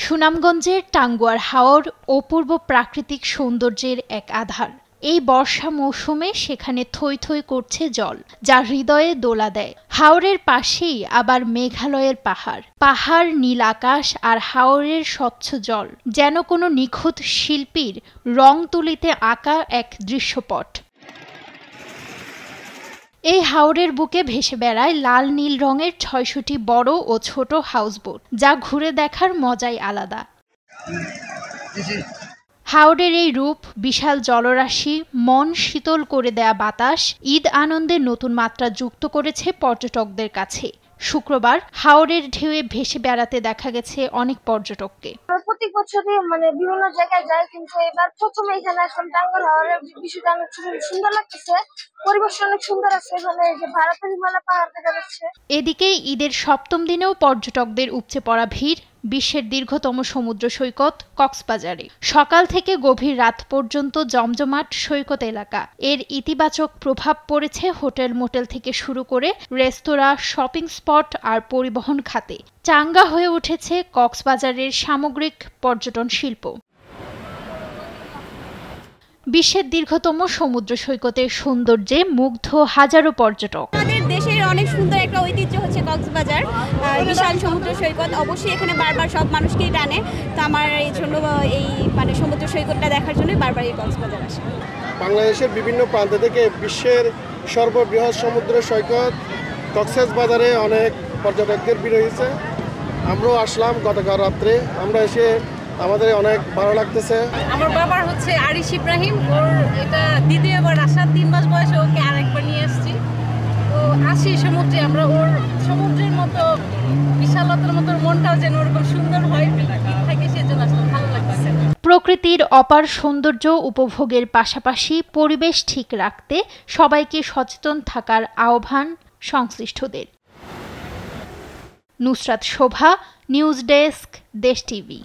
সুনামগঞ্জের টাঙ্গুয়ার হাওর অপূর্ব প্রাকৃতিক সৌন্দর্যের এক আধার। এই বর্ষা মৌসুমে সেখানে থই থই করছে জল, যা হৃদয়ে দোলা দেয়। হাওরের পাশেই আবার মেঘালয়ের পাহাড়, নীল আকাশ আর হাওরের স্বচ্ছ জল যেন কোনো নিখুঁত শিল্পীর রং তুলিতে আঁকা এক দৃশ্যপট। এই হাওরের বুকে ভেসে বেড়ায় লাল নীল রঙের ৬০০টি বড় ও ছোট হাউসবোট, যা ঘুরে দেখার মজাই আলাদা। হাওরের এই রূপ, বিশাল জলরাশি, মন শীতল করে দেয়া বাতাস ঈদ আনন্দে নতুন মাত্রা যুক্ত করেছে পর্যটকদের কাছে। শুক্রবার হাওরের ঢেউয়ে ভেসে বেড়াতে দেখা গেছে অনেক পর্যটককে। প্রতি বছরই বিভিন্ন জায়গায় যায়, কিন্তু এবার প্রথম এখানে আসলাম। টাঙ্গুয়ার হাওরের বিষয়টা অনেক সুন্দর লাগতেছে, পরিবেশ অনেক সুন্দর আছে, এখানে যে ভারতের হিমালয় পাহাড় দেখা যাচ্ছে। এদিকে ঈদের সপ্তম দিনেও পর্যটকদের উপচে পড়া ভিড় বিশ্বের দীর্ঘতম সমুদ্র সৈকত কক্সবাজারে। সকাল থেকে গভীর রাত পর্যন্ত জমজমাট সৈকত এলাকা। এর ইতিবাচক প্রভাব পড়েছে হোটেল মোটেল থেকে শুরু করে রেস্তোরাঁ, শপিং স্পট আর পরিবহন খাতে। চাঙ্গা হয়ে উঠেছে কক্সবাজারের সামগ্রিক পর্যটন শিল্প। বিশ্বের দীর্ঘতম সমুদ্র সৈকতের সৌন্দর্যে মুগ্ধ হাজারো পর্যটক। আমাদের দেশের অনেক সুন্দর একটা ঐতিহ্য হচ্ছে কক্সবাজার, বিশাল সমুদ্র সৈকত। অবশ্যই এখানে বারবার সব মানুষকেই টানে। তো আমার এই জন্য এই সমুদ্র সৈকতটা দেখার জন্য বারবার এই কক্সবাজার আসে। বাংলাদেশের বিভিন্ন প্রান্ত থেকে বিশ্বের সর্ববৃহৎ সমুদ্র সৈকত কক্সবাজারে অনেক পর্যটকদের ভিড় হয়েছে। আমরাও আসলাম গতকাল রাত্রে। আমরা এসে আমাদের অনেক ভালো লাগতেছে। আমার বাবার হচ্ছে আরিশ ইব্রাহিম, ওর এটা দ্বিতীয়বার আসা, 3 মাস বয়সে ওকে আরেকবার নিয়ে আসছি। তো আসি সমুদ্রে, আমরা ওর সমুদ্রের মতো বিশালতার মতো মনটাও যেন ওরকম সুন্দর হয় থাকে, সেজন্য আসলে ভালো লাগছে। প্রকৃতির অপার সৌন্দর্য উপভোগের পাশাপাশি পরিবেশ ঠিক রাখতে সবাইকে সচেতন থাকার আহ্বান সংশ্লিষ্টদের। নুসরাত শোভা, নিউজ ডেস্ক, দেশ টিভি।